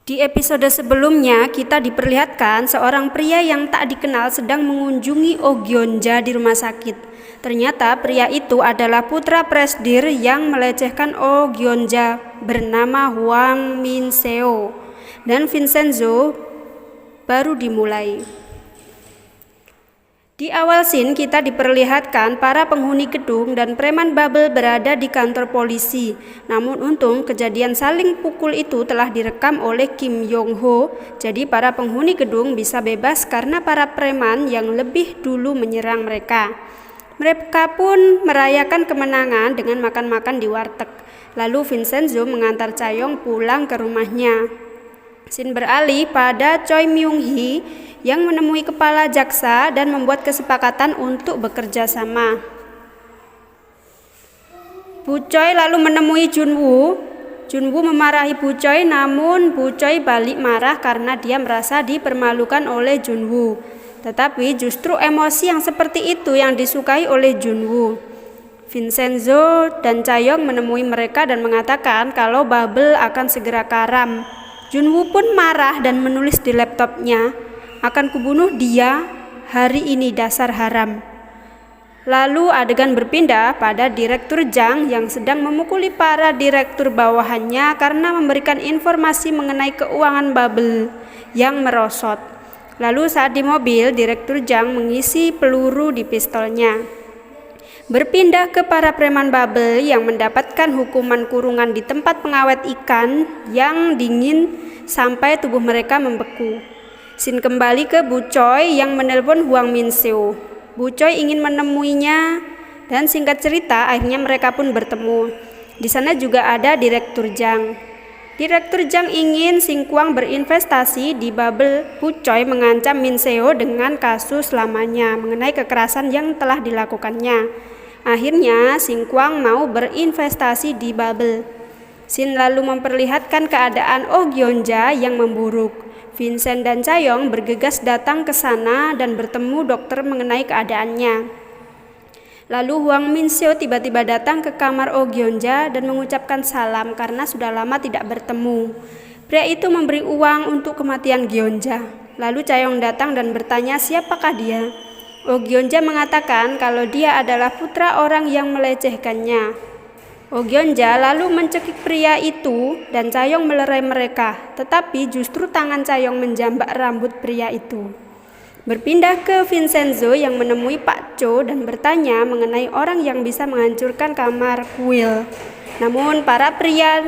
Di episode sebelumnya, kita diperlihatkan seorang pria yang tak dikenal sedang mengunjungi Oh Gyeonja di rumah sakit. Ternyata pria itu adalah putra presdir yang melecehkan Oh Gyeonja bernama Hwang Min-seo. Dan Vincenzo baru dimulai. Di awal scene kita diperlihatkan para penghuni gedung dan preman Babel berada di kantor polisi. Namun untung kejadian saling pukul itu telah direkam oleh Kim Yong-ho. Jadi para penghuni gedung bisa bebas karena para preman yang lebih dulu menyerang mereka. Mereka pun merayakan kemenangan dengan makan-makan di warteg. Lalu Vincenzo mengantar Cha-young pulang ke rumahnya. Scene beralih pada Choi Myung-hee yang menemui kepala jaksa dan membuat kesepakatan untuk bekerja sama. Bu Choi lalu menemui Junwoo. Junwoo memarahi Bu Choi, namun Bu Choi balik marah karena dia merasa dipermalukan oleh Junwoo. Tetapi justru emosi yang seperti itu yang disukai oleh Junwoo. Vincenzo dan Cha-young menemui mereka dan mengatakan kalau Babel akan segera karam. Junwoo pun marah dan menulis di laptopnya, "Akan kubunuh dia hari ini, dasar haram." Lalu adegan berpindah pada Direktur Jang yang sedang memukuli para direktur bawahannya karena memberikan informasi mengenai keuangan Babel yang merosot. Lalu saat di mobil, Direktur Jang mengisi peluru di pistolnya. Berpindah ke para preman Babel yang mendapatkan hukuman kurungan di tempat pengawet ikan yang dingin sampai tubuh mereka membeku. Scene kembali ke Bu Choi yang menelpon Hwang Min-seo. Bu Choi ingin menemuinya dan singkat cerita akhirnya mereka pun bertemu. Di sana juga ada Direktur Jang. Direktur Jang ingin Singkwang berinvestasi di Babel. Bu Choi mengancam Min-seo dengan kasus lamanya mengenai kekerasan yang telah dilakukannya. Akhirnya Singkwang mau berinvestasi di Babel. Scene lalu memperlihatkan keadaan Oh Gyeonja yang memburuk. Vincent dan Cha-young bergegas datang ke sana dan bertemu dokter mengenai keadaannya. Lalu Hwang Min-seo tiba-tiba datang ke kamar Oh Gyeonja dan mengucapkan salam karena sudah lama tidak bertemu. Pria itu memberi uang untuk kematian Gyeonja. Lalu Cha-young datang dan bertanya siapakah dia. Oh Gyeonja mengatakan kalau dia adalah putra orang yang melecehkannya. Oh Gyeonja lalu mencekik pria itu dan Cha-young melerai mereka, tetapi justru tangan Cha-young menjambak rambut pria itu. Berpindah ke Vincenzo yang menemui Pak Cho dan bertanya mengenai orang yang bisa menghancurkan kamar kuil. Namun para pria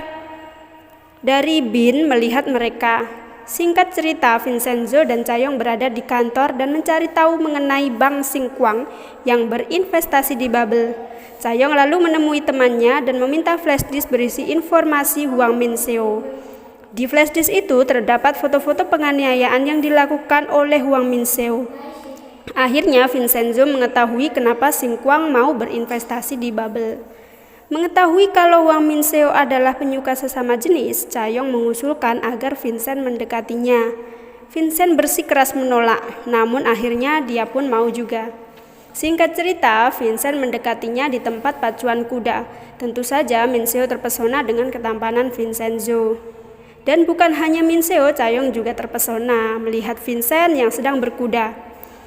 dari Bin melihat mereka. Singkat cerita, Vincenzo dan Cha-young berada di kantor dan mencari tahu mengenai Bank Singkwang yang berinvestasi di Babel. Cha-young lalu menemui temannya dan meminta flash disk berisi informasi Hwang Min-seo. Di flash disk itu terdapat foto-foto penganiayaan yang dilakukan oleh Hwang Min-seo. Akhirnya Vincenzo mengetahui kenapa Singkwang mau berinvestasi di Babel. Mengetahui kalau Hwang Min-seo adalah penyuka sesama jenis, Cha-young mengusulkan agar Vincent mendekatinya. Vincent bersikeras menolak, namun akhirnya dia pun mau juga. Singkat cerita, Vincent mendekatinya di tempat pacuan kuda. Tentu saja Min-seo terpesona dengan ketampanan Vincenzo. Dan bukan hanya Min-seo, Cha-young juga terpesona melihat Vincent yang sedang berkuda.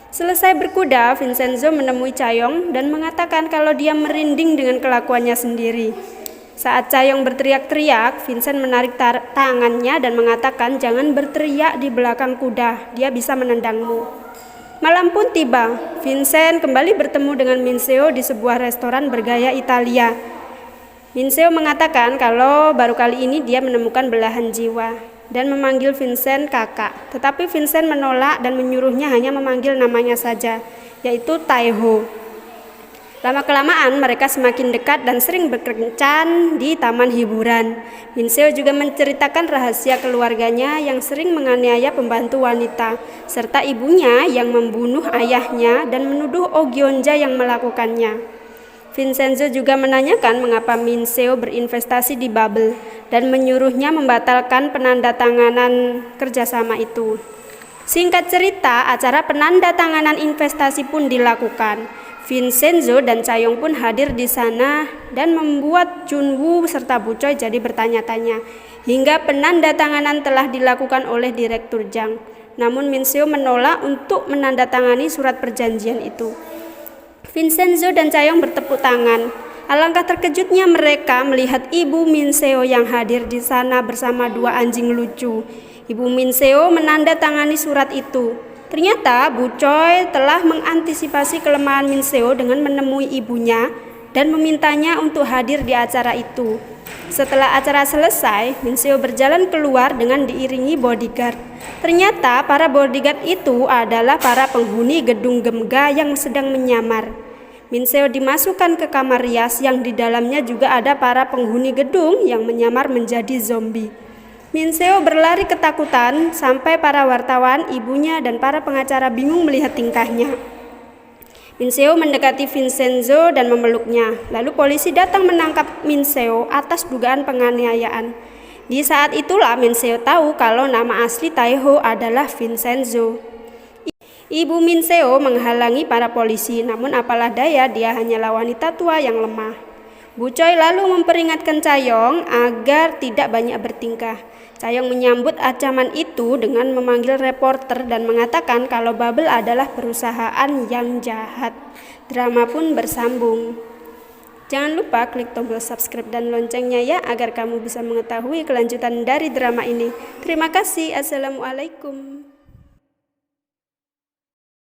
Selesai berkuda, Vincenzo menemui Cha-young dan mengatakan kalau dia merinding dengan kelakuannya sendiri. Saat Cha-young berteriak-teriak, Vincent menarik tangannya dan mengatakan jangan berteriak di belakang kuda, dia bisa menendangmu. Malam pun tiba, Vincent kembali bertemu dengan Min-seo di sebuah restoran bergaya Italia. Min-seo mengatakan kalau baru kali ini dia menemukan belahan jiwa dan memanggil Vincent kakak, tetapi Vincent menolak dan menyuruhnya hanya memanggil namanya saja, yaitu Taeho. Lama-kelamaan mereka semakin dekat dan sering berkencan di taman hiburan. Min-seo juga menceritakan rahasia keluarganya yang sering menganiaya pembantu wanita, serta ibunya yang membunuh ayahnya dan menuduh Oh Gyeonja yang melakukannya. Vincenzo juga menanyakan mengapa Min-seo berinvestasi di Babel dan menyuruhnya membatalkan penandatanganan kerjasama itu. Singkat cerita, acara penandatanganan investasi pun dilakukan. Vincenzo dan Chaeyoung pun hadir di sana dan membuat Junwoo serta Bu Choi jadi bertanya-tanya, hingga penandatanganan telah dilakukan oleh Direktur Jang. Namun Min Seo menolak untuk menandatangani surat perjanjian itu. Vincenzo dan Chaeyoung bertepuk tangan. Alangkah terkejutnya mereka melihat Ibu Min Seo yang hadir di sana bersama dua anjing lucu. Ibu Min Seo menandatangani surat itu. Ternyata Bu Choi telah mengantisipasi kelemahan Min Seo dengan menemui ibunya dan memintanya untuk hadir di acara itu. Setelah acara selesai, Min Seo berjalan keluar dengan diiringi bodyguard. Ternyata para bodyguard itu adalah para penghuni gedung Gemga yang sedang menyamar. Min Seo dimasukkan ke kamar rias yang di dalamnya juga ada para penghuni gedung yang menyamar menjadi zombie. Min Seo berlari ketakutan sampai para wartawan, ibunya, dan para pengacara bingung melihat tingkahnya. Min Seo mendekati Vincenzo dan memeluknya. Lalu polisi datang menangkap Min Seo atas dugaan penganiayaan. Di saat itulah Min Seo tahu kalau nama asli Taeho adalah Vincenzo. Ibu Min Seo menghalangi para polisi, namun apalah daya, dia hanyalah wanita tua yang lemah. Bu Choi lalu memperingatkan Chaeyoung agar tidak banyak bertingkah. Chaeyoung menyambut ancaman itu dengan memanggil reporter dan mengatakan kalau Bubble adalah perusahaan yang jahat. Drama pun bersambung. Jangan lupa klik tombol subscribe dan loncengnya ya, agar kamu bisa mengetahui kelanjutan dari drama ini. Terima kasih. Assalamualaikum.